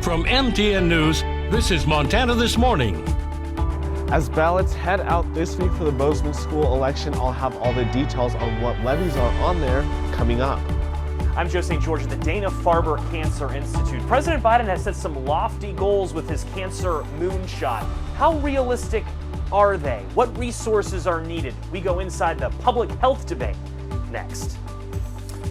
From MTN News, this is Montana This Morning. As ballots head out this week for the Bozeman school election, I'll have all the details on what levies are on there coming up. I'm Joe St. George at the Dana-Farber Cancer Institute. President Biden has set some lofty goals with his cancer moonshot. How realistic are they? What resources are needed? We go inside the public health debate next.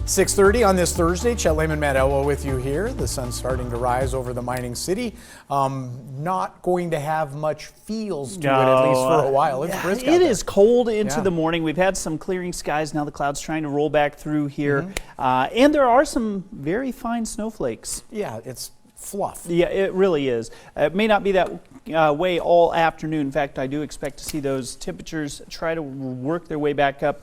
6:30 on this Thursday. Chet Lehman, Matt Elwell with you here. The sun's starting to rise over the mining city. Not going to have much feels to it, at least for a while. It's brisk out there. It is cold into the morning. We've had some clearing skies. Now the clouds trying to roll back through here. And there are some very fine snowflakes. Yeah, it's fluff. Yeah, it really is. It may not be that way all afternoon. In fact, I do expect to see those temperatures try to work their way back up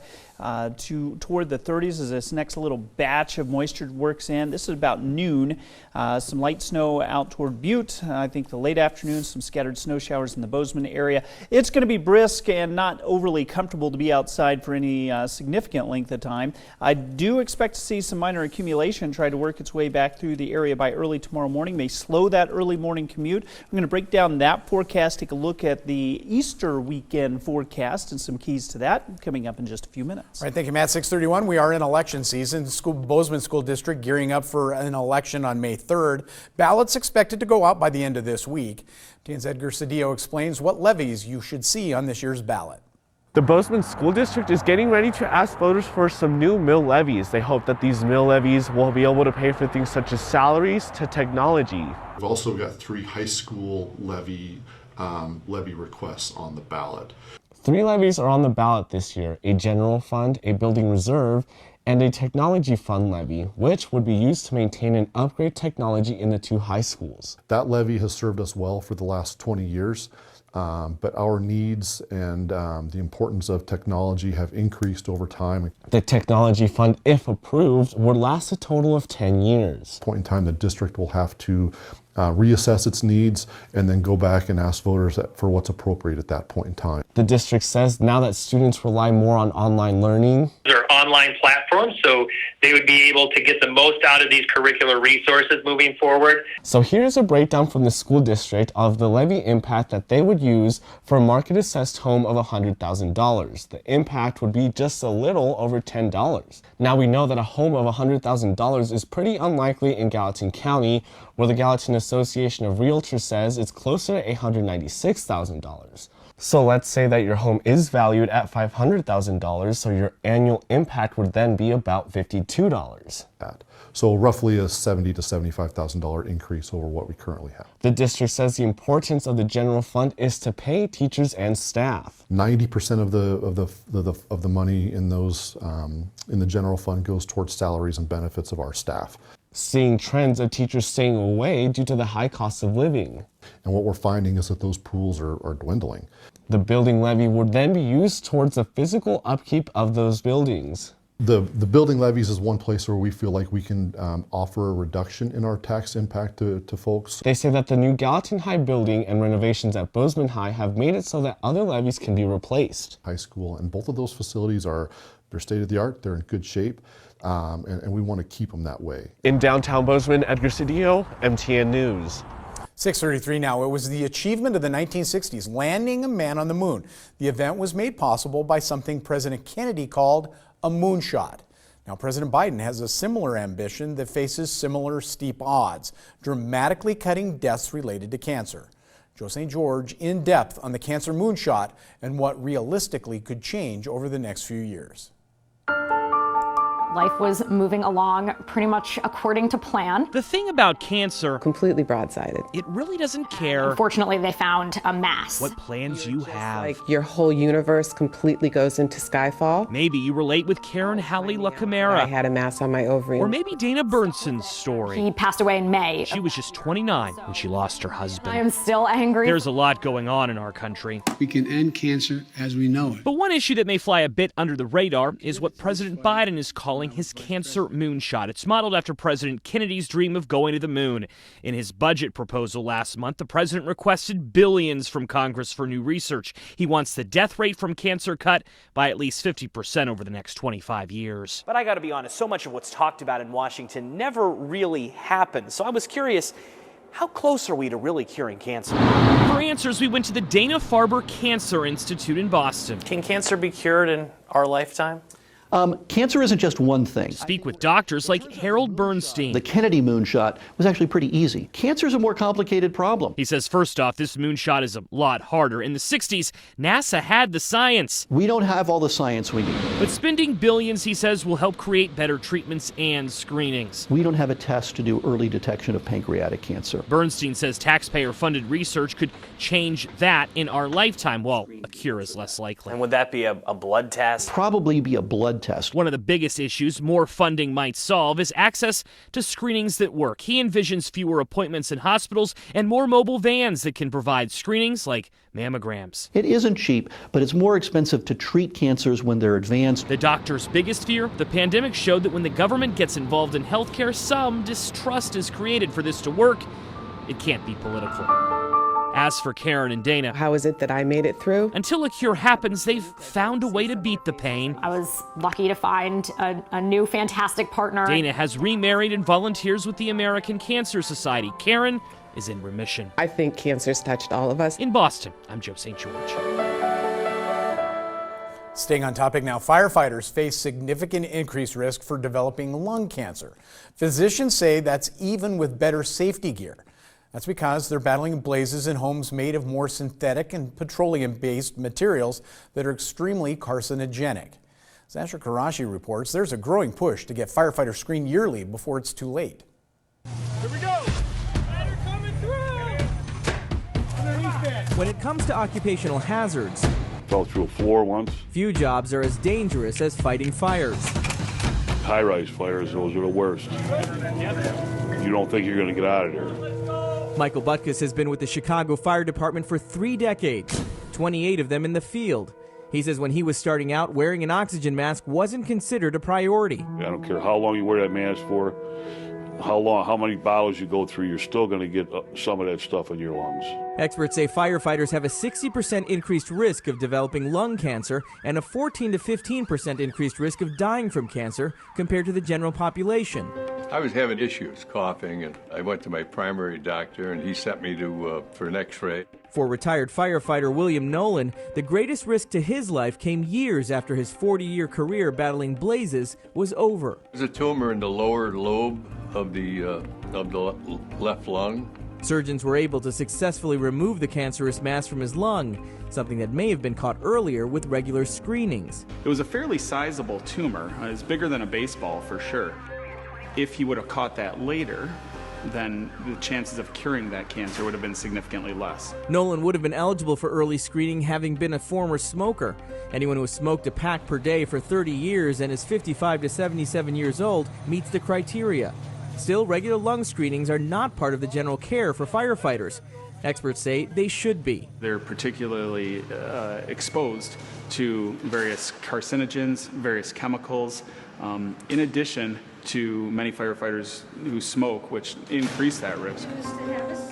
toward the 30s as this next little batch of moisture works in. This is about noon. Some light snow out toward Butte. I think the late afternoon, some scattered snow showers in the Bozeman area. It's going to be brisk and not overly comfortable to be outside for any significant length of time. I do expect to see some minor accumulation try to work its way back through the area by early tomorrow morning. May slow that early morning commute. I'm going to break down that forecast, take a look at the Easter weekend forecast and some keys to that coming up in just a few minutes. All right, thank you, Matt. 6:31. We are in election season. Bozeman School District gearing up for an election on May 3rd. Ballots expected to go out by the end of this week. TN's Edgar Cedillo explains what levies you should see on this year's ballot. The Bozeman School District is getting ready to ask voters for some new mill levies. They hope that these mill levies will be able to pay for things such as salaries to technology. We've also got 3 high school levy requests on the ballot. 3 levies are on the ballot this year: a general fund, a building reserve, and a technology fund levy, which would be used to maintain and upgrade technology in the 2 high schools. That levy has served us well for the last 20 years, but our needs and the importance of technology have increased over time. The technology fund, if approved, would last a total of 10 years. Point in time, the district will have to reassess its needs and then go back and ask voters for what's appropriate at that point in time. The district says now that students rely more on online learning. They're online platforms, so they would be able to get the most out of these curricular resources moving forward. So here's a breakdown from the school district of the levy impact that they would use for a market-assessed home of $100,000. The impact would be just a little over $10. Now we know that a home of $100,000 is pretty unlikely in Gallatin County, where the Gallatin Association of Realtors says it's closer to $196,000. So let's say that your home is valued at $500,000, so your annual impact would then be about $52. So roughly a $70,000 to $75,000 increase over what we currently have. The district says the importance of the general fund is to pay teachers and staff. 90% of the money in those in the general fund goes towards salaries and benefits of our staff. Seeing trends of teachers staying away due to the high cost of living. And what we're finding is that those pools are dwindling. The building levy would then be used towards the physical upkeep of those buildings. The building levies is one place where we feel like we can offer a reduction in our tax impact to folks. They say that the new Gallatin High building and renovations at Bozeman High have made it so that other levies can be replaced. High school, and both of those facilities they're state of the art, they're in good shape, and we want to keep them that way. In downtown Bozeman, Edgar Cedillo, MTN News. 6:33 now. It was the achievement of the 1960s, landing a man on the moon. The event was made possible by something President Kennedy called a moonshot. Now, President Biden has a similar ambition that faces similar steep odds, dramatically cutting deaths related to cancer. Joe St. George in depth on the cancer moonshot and what realistically could change over the next few years. Life was moving along pretty much according to plan. The thing about cancer, completely broadsided. It really doesn't care. Unfortunately, they found a mass. What plans you have. Like your whole universe completely goes into skyfall. Maybe you relate with Karen Halley LaCamera. I had a mass on my ovary. Or maybe Dana Bernson's story. He passed away in May. She was just 29 when she lost her husband. I am still angry. There's a lot going on in our country. We can end cancer as we know it. But one issue that may fly a bit under the radar is what President Biden is calling his cancer moonshot. It's modeled after President Kennedy's dream of going to the moon. In his budget proposal last month, the president requested billions from Congress for new research. He wants the death rate from cancer cut by at least 50% over the next 25 years. But I got to be honest, so much of what's talked about in Washington never really happened. So I was curious, How close are we to really curing cancer? For answers, we went to the Dana-Farber Cancer Institute in Boston. Can cancer be cured in our lifetime? Cancer isn't just one thing. Speak with doctors like Harold Bernstein. The Kennedy moonshot was actually pretty easy. Cancer is a more complicated problem. He says, first off, this moonshot is a lot harder. In the 60s, NASA had the science. We don't have all the science we need. But spending billions, he says, will help create better treatments and screenings. We don't have a test to do early detection of pancreatic cancer. Bernstein says taxpayer-funded research could change that in our lifetime, while a cure is less likely. And would that be a blood test? Probably be a blood test. One of the biggest issues more funding might solve is access to screenings that work. He envisions fewer appointments in hospitals and more mobile vans that can provide screenings like mammograms. It isn't cheap, but it's more expensive to treat cancers when they're advanced. The doctor's biggest fear? The pandemic showed that when the government gets involved in healthcare, some distrust is created. For this to work, it can't be political. As for Karen and Dana, How is it that I made it through? until a cure happens, they've found a way to beat the pain. I was lucky to find a new fantastic partner. Dana has remarried and volunteers with the American Cancer Society. Karen is in remission. I think cancer's touched all of us. In Boston, I'm Joe St. George. Staying on topic now, firefighters face significant increased risk for developing lung cancer. Physicians say that's even with better safety gear. That's because they're battling blazes in homes made of more synthetic and petroleum-based materials that are extremely carcinogenic. As Asher Karashi reports, there's a growing push to get firefighters screened yearly before it's too late. Here we go! Ladder coming through! When it comes to occupational hazards, fell through a floor once. Few jobs are as dangerous as fighting fires. High-rise fires, those are the worst. You don't think you're going to get out of there. Michael Butkus has been with the Chicago Fire Department for 3 decades, 28 of them in the field. He says when he was starting out, wearing an oxygen mask wasn't considered a priority. I don't care how long you wear that mask for, how many bottles you go through, you're still going to get some of that stuff in your lungs. Experts say firefighters have a 60% increased risk of developing lung cancer and a 14 to 15% increased risk of dying from cancer compared to the general population. I was having issues, coughing, and I went to my primary doctor, and he sent me for an x-ray. For retired firefighter William Nolan, the greatest risk to his life came years after his 40-year career battling blazes was over. There's a tumor in the lower lobe of the left lung. Surgeons were able to successfully remove the cancerous mass from his lung, something that may have been caught earlier with regular screenings. It was a fairly sizable tumor. It's bigger than a baseball for sure. If he would have caught that later, then the chances of curing that cancer would have been significantly less. Nolan would have been eligible for early screening having been a former smoker. Anyone who has smoked a pack per day for 30 years and is 55 to 77 years old meets the criteria. Still, regular lung screenings are not part of the general care for firefighters. Experts say they should be. They're particularly exposed to various carcinogens, various chemicals, in addition to many firefighters who smoke, which increase that risk.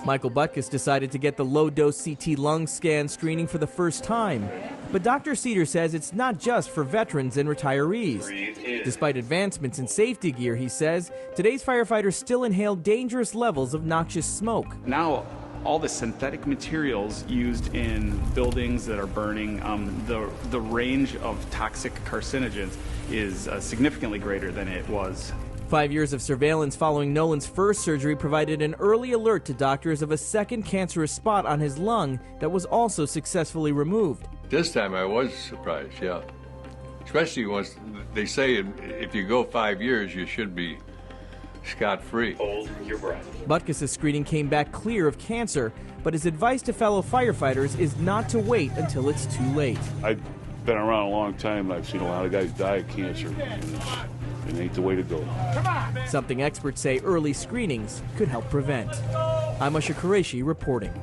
Michael Butkus decided to get the low-dose CT lung scan screening for the first time. But Dr. Cedar says it's not just for veterans and retirees. Despite advancements in safety gear, he says, today's firefighters still inhale dangerous levels of noxious smoke. Now, all the synthetic materials used in buildings that are burning, the range of toxic carcinogens is significantly greater than it was. 5 years of surveillance following Nolan's first surgery provided an early alert to doctors of a second cancerous spot on his lung that was also successfully removed. This time I was surprised, yeah. Especially once they say if you go 5 years, you should be scot-free. Hold your breath. Butkus' screening came back clear of cancer, but his advice to fellow firefighters is not to wait until it's too late. I've been around a long time, and I've seen a lot of guys die of cancer. It ain't the way to go. Something experts say early screenings could help prevent. I'm Asher Qureshi reporting.